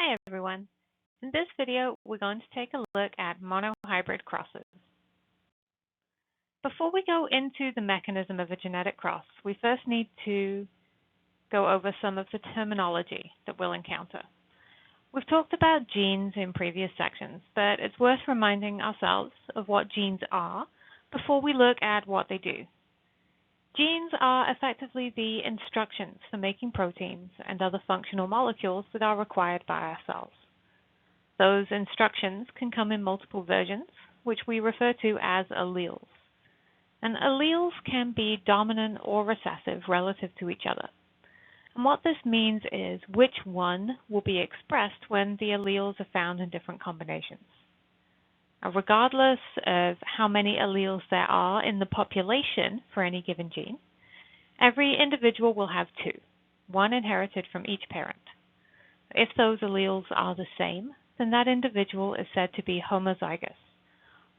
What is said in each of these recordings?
Hi everyone. In this video, we're going to take a look at monohybrid crosses. Before we go into the mechanism of a genetic cross, we first need to go over some of the terminology that we'll encounter. We've talked about genes in previous sections, but it's worth reminding ourselves of what genes are before we look at what they do. Genes are effectively the instructions for making proteins and other functional molecules that are required by our cells. Those instructions can come in multiple versions, which we refer to as alleles. And alleles can be dominant or recessive relative to each other. And what this means is which one will be expressed when the alleles are found in different combinations. Now, regardless of how many alleles there are in the population for any given gene, every individual will have two, one inherited from each parent. If those alleles are the same, then that individual is said to be homozygous,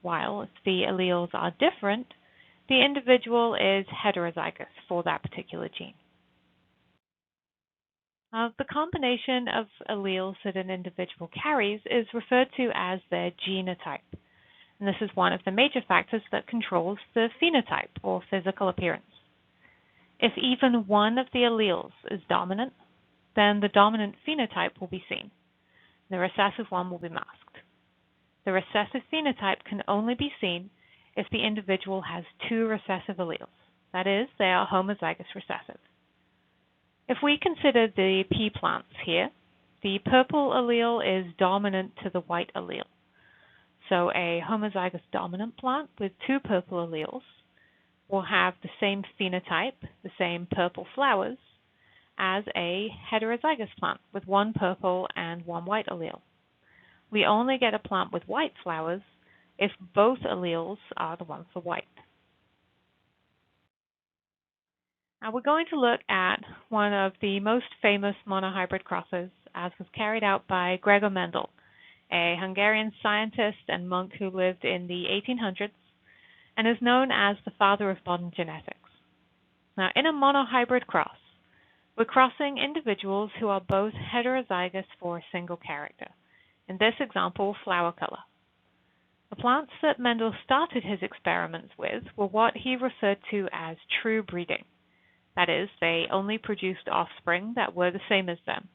while if the alleles are different, the individual is heterozygous for that particular gene. The combination of alleles that an individual carries is referred to as their genotype, and this is one of the major factors that controls the phenotype or physical appearance. If even one of the alleles is dominant, then the dominant phenotype will be seen. The recessive one will be masked. The recessive phenotype can only be seen if the individual has two recessive alleles. That is, they are homozygous recessive. If we consider the pea plants here, the purple allele is dominant to the white allele. So a homozygous dominant plant with two purple alleles will have the same phenotype, the same purple flowers, as a heterozygous plant with one purple and one white allele. We only get a plant with white flowers if both alleles are the ones for white. Now we're going to look at one of the most famous monohybrid crosses, as was carried out by Gregor Mendel, a Hungarian scientist and monk who lived in the 1800s and is known as the father of modern genetics. Now, in a monohybrid cross, we're crossing individuals who are both heterozygous for a single character. In this example, flower color. The plants that Mendel started his experiments with were what he referred to as true breeding. That is, they only produced offspring that were the same as them.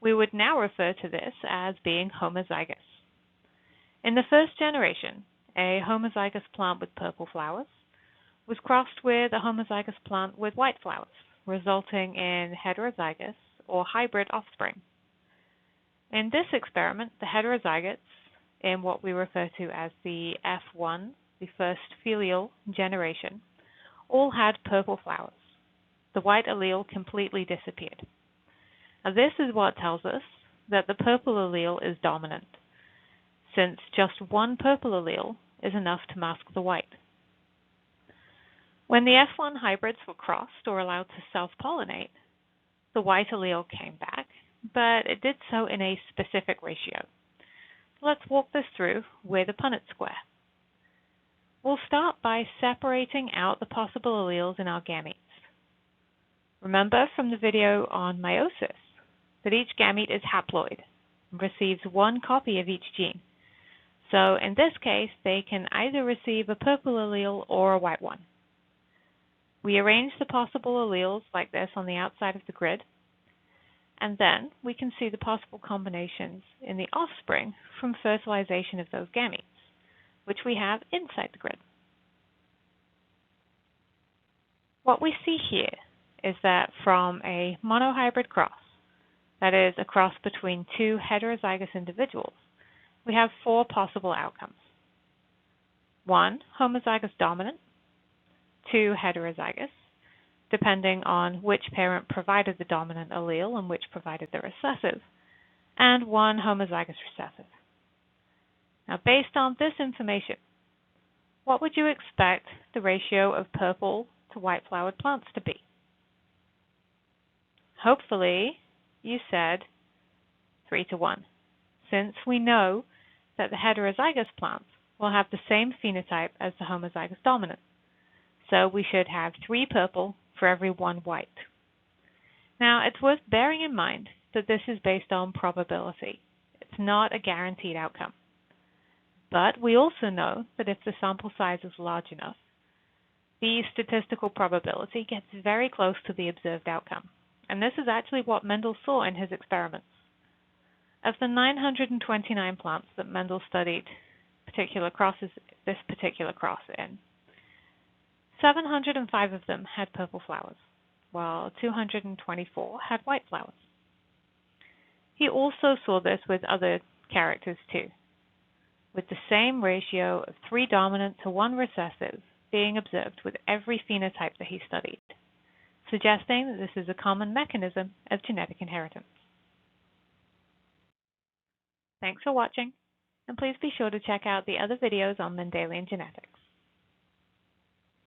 We would now refer to this as being homozygous. In the first generation, a homozygous plant with purple flowers was crossed with a homozygous plant with white flowers, resulting in heterozygous or hybrid offspring. In this experiment, the heterozygotes, in what we refer to as the F1, the first filial generation, all had purple flowers. The white allele completely disappeared. Now, this is what tells us that the purple allele is dominant, since just one purple allele is enough to mask the white. When the F1 hybrids were crossed or allowed to self-pollinate, the white allele came back, but it did so in a specific ratio. Let's walk this through with a Punnett square. We'll start by separating out the possible alleles in our gametes. Remember from the video on meiosis that each gamete is haploid and receives one copy of each gene. So in this case, they can either receive a purple allele or a white one. We arrange the possible alleles like this on the outside of the grid, and then we can see the possible combinations in the offspring from fertilization of those gametes, which we have inside the grid. What we see here is that from a monohybrid cross, that is, a cross between two heterozygous individuals, we have four possible outcomes. 1, homozygous dominant. 2, heterozygous, depending on which parent provided the dominant allele and which provided the recessive, and 1, homozygous recessive. Now, based on this information, what would you expect the ratio of purple to white flowered plants to be? Hopefully, you said 3:1, since we know that the heterozygous plants will have the same phenotype as the homozygous dominant. So we should have 3 purple for every 1 white. Now, it's worth bearing in mind that this is based on probability. It's not a guaranteed outcome. But we also know that if the sample size is large enough, the statistical probability gets very close to the observed outcome. And this is actually what Mendel saw in his experiments. Of the 929 plants that Mendel studied this particular cross in, 705 of them had purple flowers, while 224 had white flowers. He also saw this with other characters too, with the same ratio of 3 dominant to 1 recessive being observed with every phenotype that he studied, suggesting that this is a common mechanism of genetic inheritance. Thanks for watching, and please be sure to check out the other videos on Mendelian genetics.